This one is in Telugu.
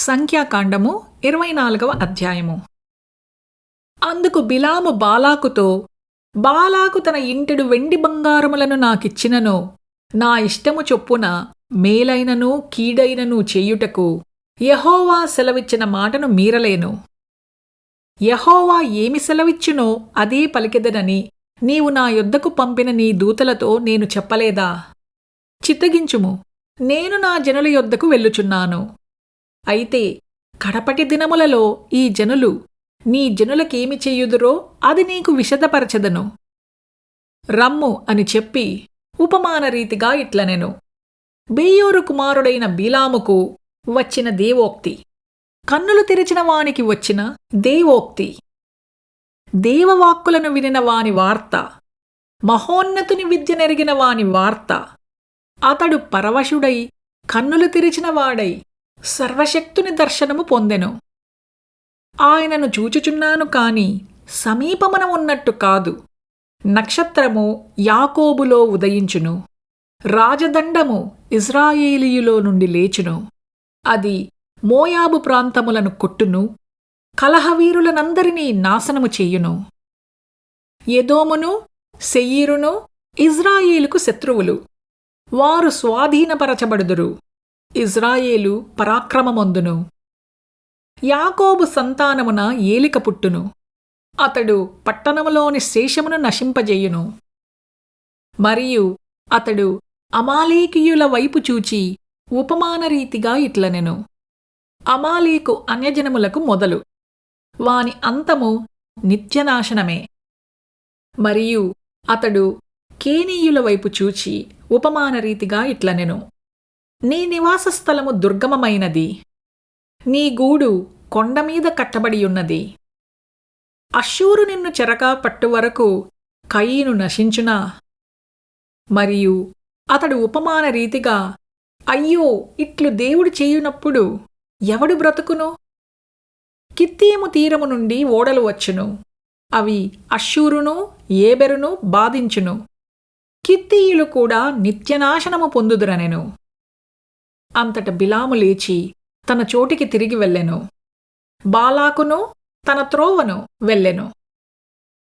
సంఖ్యాకాండము 24వ అధ్యాయము. అందుకు బిలాము బాలాకుతో, బాలాకు తన ఇంటెడు వెండి బంగారములను నాకిచ్చిననో, నా ఇష్టము చొప్పున మేలైనను కీడైనను చేయుటకు యెహోవా సెలవిచ్చిన మాటను మీరలేను. యెహోవా ఏమి సెలవిచ్చునో అదే పలికెదనని నీవు నా యొద్దకు పంపిన నీ దూతలతో నేను చెప్పలేదా? చిత్తగించుము, నేను నా జనుల యొద్దకు వెళ్ళుచున్నాను. అయితే కడపటి దినములలో ఈ జనులు నీ జనులకేమి చెయ్యుదురో అది నీకు విశదపరచెదను. రమ్ము అని చెప్పి ఉపమానరీతిగా ఇట్లనెను. బెయోరు కుమారుడైన బీలాముకు వచ్చిన దేవోక్తి, కన్నులు తెరిచిన వానికి వచ్చిన దేవోక్తి. దేవవాక్కులను వినిన వాని వార్త, మహోన్నతుని విద్య నెరిగిన వాని వార్త. అతడు పరవశుడై కన్నులు తెరిచిన వాడై సర్వశక్తుని దర్శనము పొందెను. ఆయనను చూచుచున్నాను కాని సమీపమున ఉన్నట్టు కాదు. నక్షత్రము యాకోబులో ఉదయించును, రాజదండము ఇజ్రాయేలీయులో నుండి లేచును. అది మోయాబు ప్రాంతములను కొట్టును, కలహవీరులనందరినీ నాశనము చెయ్యును. ఎదోమును సెయీరును ఇజ్రాయేలుకు శత్రువులు, వారు స్వాధీనపరచబడుదురు. ఇజ్రాయేలు పరాక్రమమొందును. యాకోబు సంతానమున ఏలిక పుట్టును, అతడు పట్టణములోని శేషమును నశింపజేయును. మరియు అతడు అమాలేకీయుల వైపు చూచి ఉపమానరీతిగా ఇట్లనెను. అమాలేకు అన్యజనములకు మొదలు, వాని అంతము నిత్యనాశనమే. మరియు అతడు కేనీయుల వైపు చూచి ఉపమానరీతిగా ఇట్లనెను. నీ నివాస స్థలము దుర్గమమైనది, నీ గూడు కొండమీద కట్టబడియున్నది. అష్షూరు నిన్ను చెరగా పట్టువరకు కయీను నశించునా? మరియు అతడు ఉపమాన రీతిగా, అయ్యో, ఇట్లు దేవుడు చేయునప్పుడు ఎవడు బ్రతుకును? కిత్తీము తీరము నుండి ఓడలు వచ్చును, అవి అష్షూరును ఏబెరును బాధించును. కిత్తీయులు కూడా నిత్యనాశనము పొందుదురనెను. అంతట బిలాము లేచి తన చోటికి తిరిగి వెళ్ళెను. బాలాకును తన త్రోవను వెళ్ళెను.